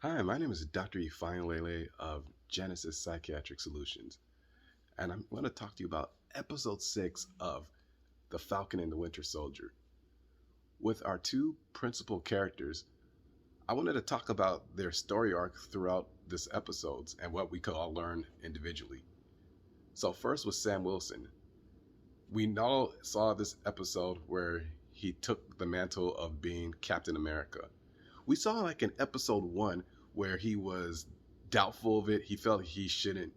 Hi, my name is Dr. Olele of Genesis Psychiatric Solutions, and I'm going to talk to you about episode 6 of The Falcon and the Winter Soldier. With our two principal characters, I wanted to talk about their story arc throughout this episodes and what we could all learn individually. So first was Sam Wilson. We all saw this episode where he took the mantle of being Captain America. We saw like in episode 1 where he was doubtful of it. He felt he shouldn't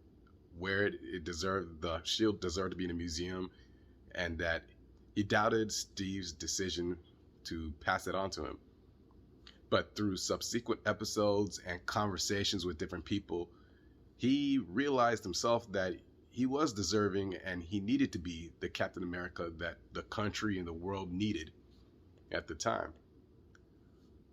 wear it. The shield deserved to be in a museum, and that he doubted Steve's decision to pass it on to him. But through subsequent episodes and conversations with different people, he realized himself that he was deserving and he needed to be the Captain America that the country and the world needed at the time.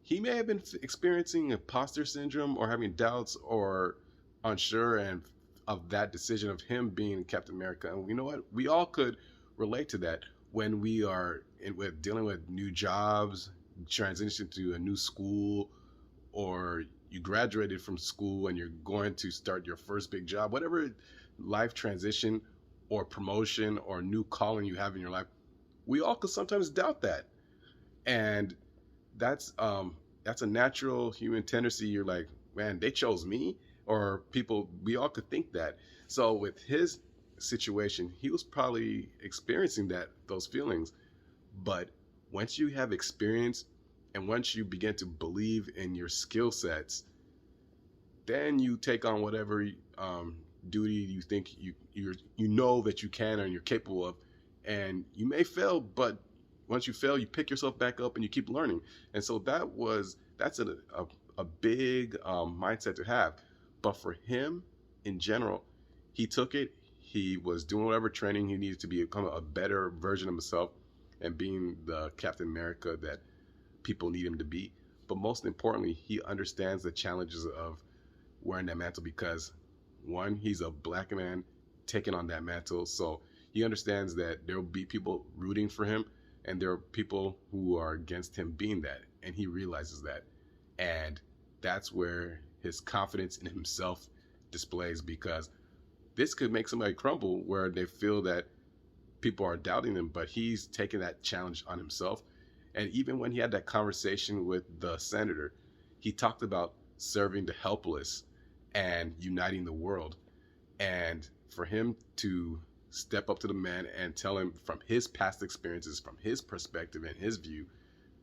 He may have been experiencing imposter syndrome or having doubts or unsure and of that decision of him being Captain America. And you know what? We all could relate to that when we are with dealing with new jobs, transition to a new school, or you graduated from school and you're going to start your first big job, whatever life transition or promotion or new calling you have in your life, we all could sometimes doubt that. And that's a natural human tendency. You're like, man, they chose me, or people. We all could think that. So with his situation, he was probably experiencing those feelings. But once you have experience, and once you begin to believe in your skill sets, then you take on whatever duty you think you know that you can and you're capable of, and you may fail, but once you fail, you pick yourself back up and you keep learning. And so that's a big mindset to have. But for him, in general, he took it. He was doing whatever training he needed to become a better version of himself and being the Captain America that people need him to be. But most importantly, he understands the challenges of wearing that mantle because, one, he's a black man taking on that mantle. So he understands that there will be people rooting for him and there are people who are against him being that, and he realizes that. And that's where his confidence in himself displays, because this could make somebody crumble where they feel that people are doubting him, but he's taking that challenge on himself. And even when he had that conversation with the senator, he talked about serving the helpless and uniting the world. And for him to step up to the man and tell him from his past experiences, from his perspective and his view,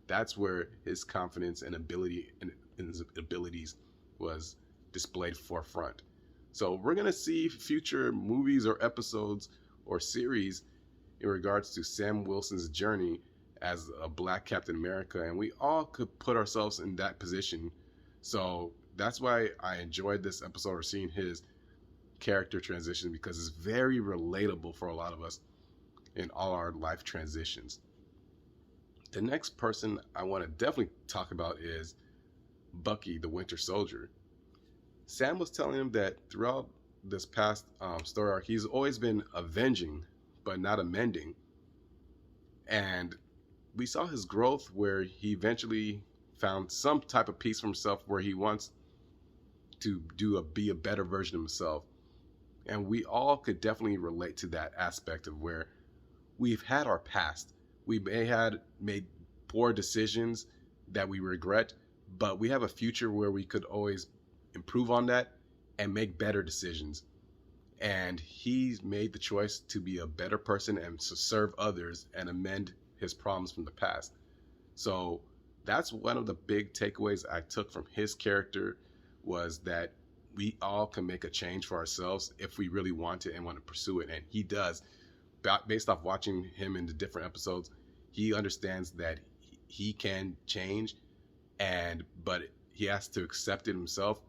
that's where his confidence and ability and his abilities was displayed forefront. So we're going to see future movies or episodes or series in regards to Sam Wilson's journey as a black Captain America, and we all could put ourselves in that position. So that's why I enjoyed this episode, or seeing his character transition, because it's very relatable for a lot of us in all our life transitions. The next person I want to definitely talk about is Bucky, the Winter Soldier. Sam was telling him that throughout this past story arc, he's always been avenging, but not amending. And we saw his growth where he eventually found some type of peace for himself, where he wants to be a better version of himself. And we all could definitely relate to that aspect of where we've had our past. We may have made poor decisions that we regret, but we have a future where we could always improve on that and make better decisions. And he's made the choice to be a better person and to serve others and amend his problems from the past. So that's one of the big takeaways I took from his character, was that we all can make a change for ourselves if we really want it and want to pursue it. And he does. Based off watching him in the different episodes, he understands that he can change, but he has to accept it himself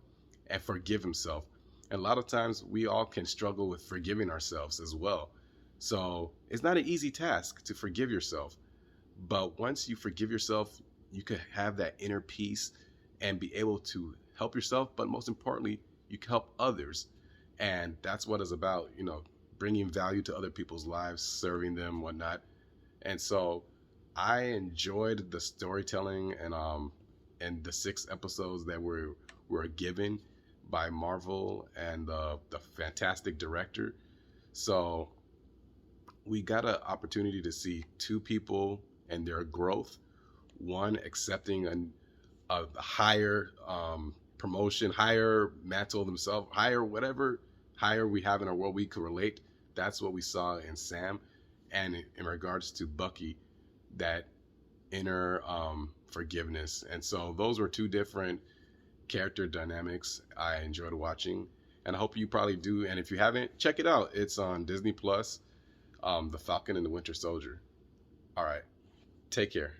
and forgive himself. And a lot of times we all can struggle with forgiving ourselves as well. So it's not an easy task to forgive yourself. But once you forgive yourself, you can have that inner peace and be able to help yourself. But most importantly, you can help others. And that's what it's about, bringing value to other people's lives, serving them, whatnot. And so I enjoyed the storytelling and in the 6 episodes that were given by Marvel and the fantastic director. So we got an opportunity to see 2 people and their growth. One accepting a higher promotion, higher mantle themselves, higher whatever higher we have in our world we could relate. That's what we saw in Sam. And in regards to Bucky, that inner forgiveness. And so those were 2 different character dynamics I enjoyed watching, and I hope you probably do. And if you haven't, check it out. It's on Disney Plus, The Falcon and the Winter Soldier. All right, take care.